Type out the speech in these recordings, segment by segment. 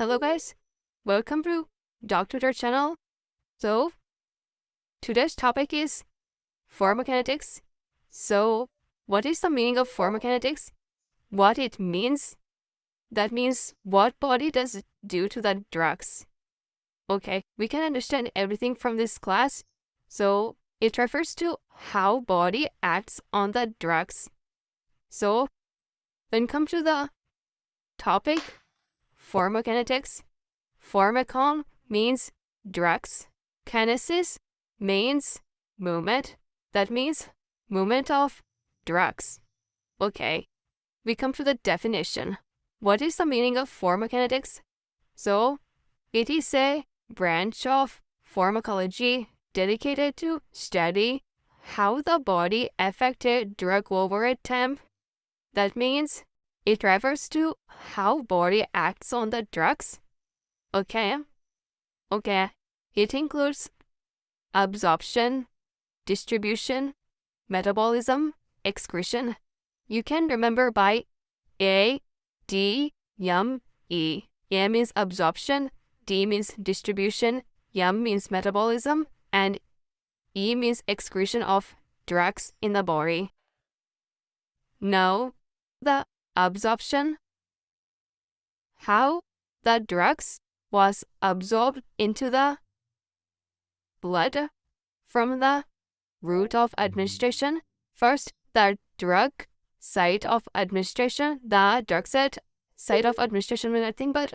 Hello guys, welcome to Dr. channel. So today's topic is pharmacokinetics. So what is the meaning of pharmacokinetics? What it means? That means what body does it do to the drugs? Okay, we can understand everything from this class. So it refers to how body acts on the drugs. So when come to the topic pharmacokinetics, pharmakon means drugs. Kinesis means movement. That means movement of drugs. Okay, we come to the definition. What is the meaning of pharmacokinetics? So, it is a branch of pharmacology dedicated to study how the body affected drug over a time. That means it refers to how body acts on the drugs. Okay. It includes absorption, distribution, metabolism, excretion. You can remember by A, D, M, E. A means absorption, D means distribution, M means metabolism, and E means excretion of drugs in the body. Now, the absorption. How the drugs was absorbed into the blood from the route of administration. First, the drug site of administration, the drug site of administration means nothing but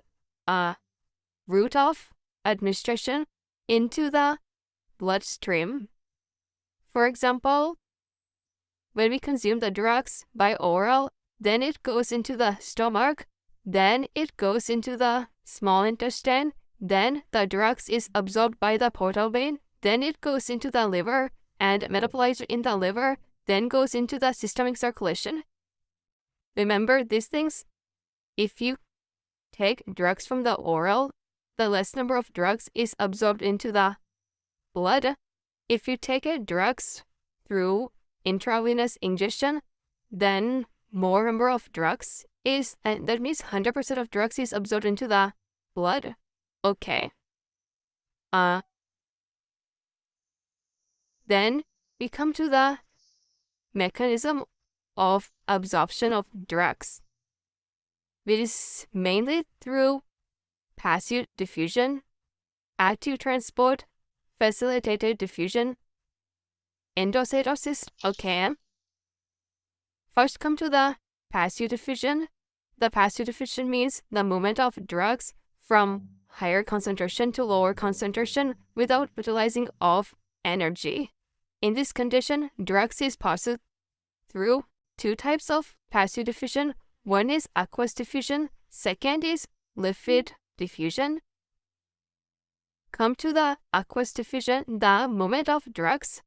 route of administration into the bloodstream. For example, when we consume the drugs by oral, then it goes into the stomach, then it goes into the small intestine, then the drugs is absorbed by the portal vein, then it goes into the liver and metabolized in the liver, then goes into the systemic circulation. Remember these things? If you take drugs from the oral, the less number of drugs is absorbed into the blood. If you take drugs through intravenous ingestion, then more number of drugs is, and that means 100% of drugs is absorbed into the blood. Okay. Then we come to the mechanism of absorption of drugs. It is mainly through passive diffusion, active transport, facilitated diffusion, endocytosis. Okay. First come to the passive diffusion. The passive diffusion means the movement of drugs from higher concentration to lower concentration without utilizing of energy. In this condition, drugs is passed through two types of passive diffusion. One is aqueous diffusion, second is liquid diffusion. Come to the aqueous diffusion, the movement of drugs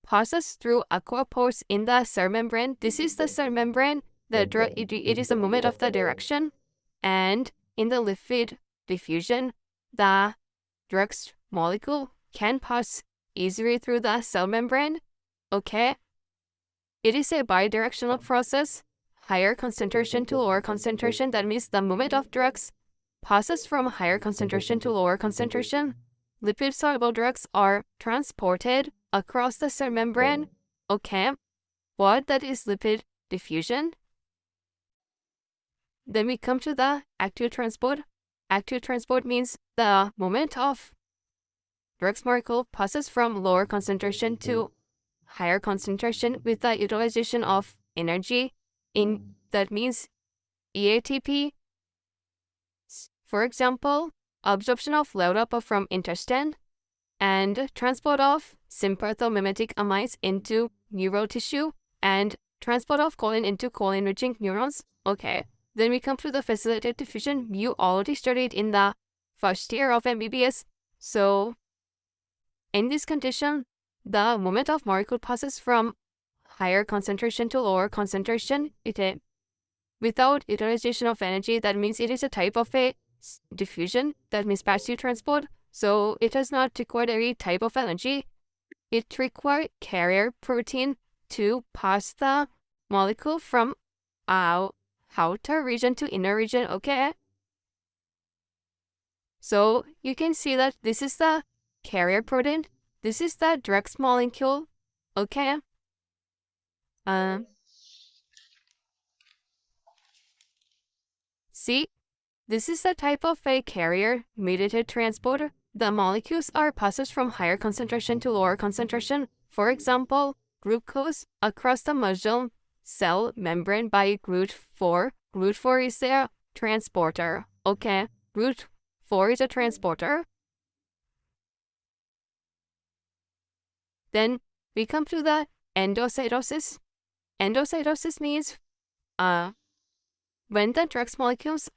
passes through aquapores in the cell membrane. This is the cell membrane. It is a movement of the direction. And in the liquid diffusion, the drug's molecule can pass easily through the cell membrane. Okay. It is a bidirectional process. Higher concentration to lower concentration. That means the movement of drugs passes from higher concentration to lower concentration. Lipid-soluble drugs are transported across the cell membrane. Okay. What that is lipid diffusion? Then we come to the active transport. Active transport means the movement of drugs molecule passes from lower concentration to higher concentration with the utilization of energy. That means EATP. For example, absorption of Levodopa from intestine and transport of sympathomimetic amides into neural tissue and transport of choline into choline-enriching neurons. Okay. Then we come to the facilitated diffusion. You already studied in the first year of MBBS. So, in this condition, the movement of molecule passes from higher concentration to lower concentration without utilization of energy. That means it is a type of a diffusion. That means passive transport. So, it does not require any type of energy. It requires carrier protein to pass the molecule from outer region to inner region. Okay. So you can see that this is the carrier protein. This is the drugs molecule. Okay. See, this is the type of a carrier mediated transporter. The molecules are passed from higher concentration to lower concentration. For example, glucose across the muscle cell membrane by GLUT4. GLUT4 is a transporter. Okay, GLUT4 is a transporter. Then we come to the endocytosis. Endocytosis means when the drugs molecules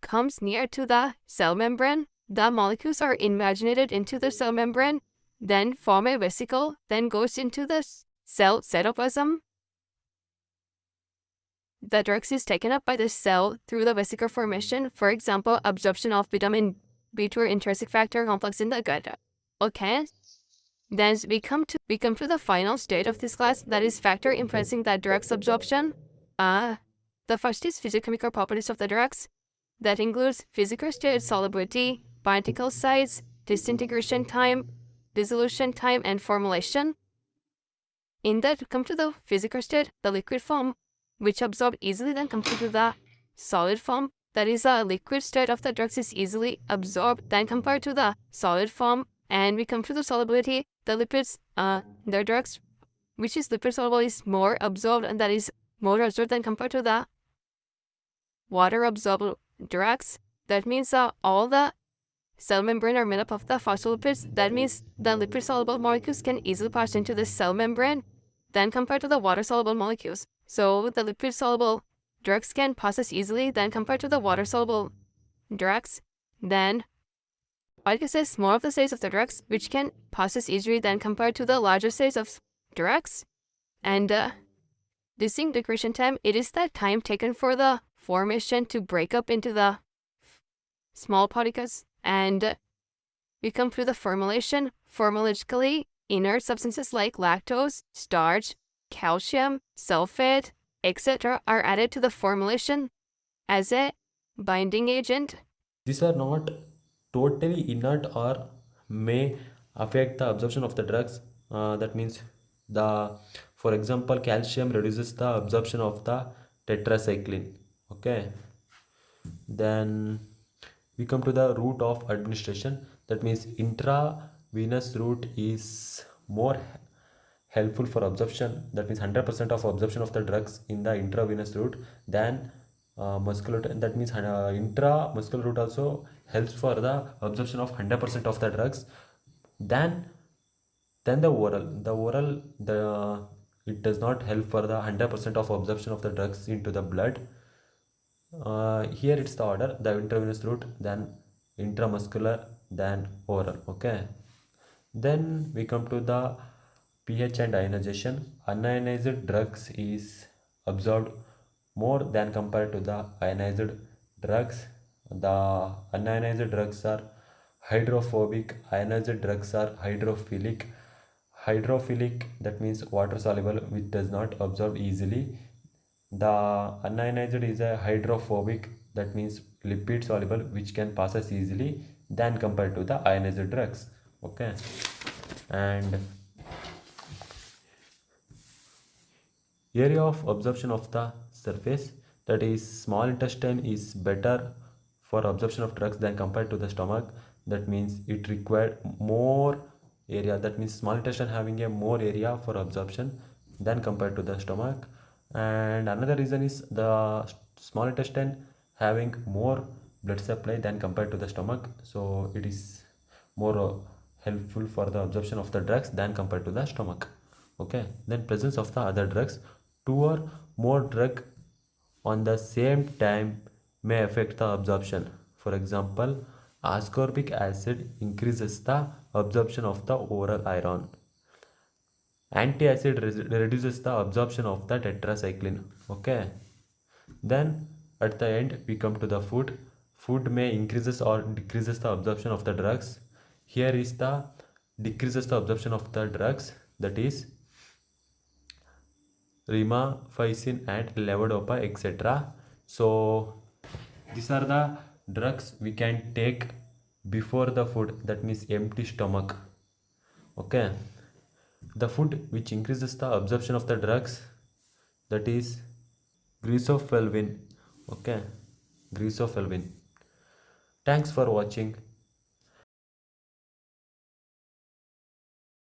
comes near to the cell membrane, the molecules are invaginated into the cell membrane, then form a vesicle, then goes into the cell cytoplasm. The drugs is taken up by the cell through the vesicle formation, for example, absorption of vitamin B2 intrinsic factor complex in the gut. Okay? Then we come to the final state of this class, that is factor influencing the drug's absorption. The first is physicochemical properties of the drugs. That includes physical state solubility, particle size, disintegration time, dissolution time, and formulation. In that, come to the physical state, the liquid form, which absorb easily, then come to the solid form. That is, a liquid state of the drugs is easily absorbed, then compared to the solid form. And we come to the solubility, the lipids, the drugs, which is lipid soluble, is more absorbed, and that is more absorbed than compared to the water absorbed drugs. That means all the cell membrane are made up of the phospholipids. That means the lipid soluble molecules can easily pass into the cell membrane than compared to the water soluble molecules. So the lipid soluble drugs can pass as easily than compared to the water soluble drugs. Then Vodka is more of the size of the drugs, which can pass as easily than compared to the larger size of drugs. And disintegration time, it is the time taken for the formation to break up into the small particles. And we come to the formulation. Formologically, inert substances like lactose, starch, calcium, sulfate, etc. are added to the formulation as a binding agent. These are not totally inert or may affect the absorption of the drugs. That means for example, calcium reduces the absorption of the tetracycline. Okay. Then we come to the route of administration. That means intravenous route is more helpful for absorption. That means 100% of absorption of the drugs in the intravenous route than muscular. That means intramuscular route also helps for the absorption of 100% of the drugs than the oral. The it does not help for the 100% of absorption of the drugs into the blood. Here it's the order: the intravenous route, then intramuscular, then oral. Okay. Then we come to the pH and ionization. Unionized drugs is absorbed more than compared to the ionized drugs. The unionized drugs are hydrophobic, ionized drugs are hydrophilic. Hydrophilic, that means water soluble, which does not absorb easily. The unionized is a hydrophobic, that means lipid soluble, which can pass as easily than compared to the ionized drugs. Okay. And area of absorption of the surface, that is small intestine is better for absorption of drugs than compared to the stomach. That means it required more area. That means small intestine having a more area for absorption than compared to the stomach. And another reason is the small intestine having more blood supply than compared to the stomach, so it is more helpful for the absorption of the drugs than compared to the stomach. Okay. Then presence of the other drugs. Two or more drug on the same time may affect the absorption. For example, ascorbic acid increases the absorption of the oral iron. Antacid reduces the absorption of the tetracycline. Okay. Then at the end we come to the food. Food may increases or decreases the absorption of the drugs. Here is the decreases the absorption of the drugs, that is rifampicin and levodopa, etc. So these are the drugs we can take before the food, that means empty stomach. Okay, the food which increases the absorption of the drugs, that is greaseophylline. Okay, greaseophylline. Thanks for watching.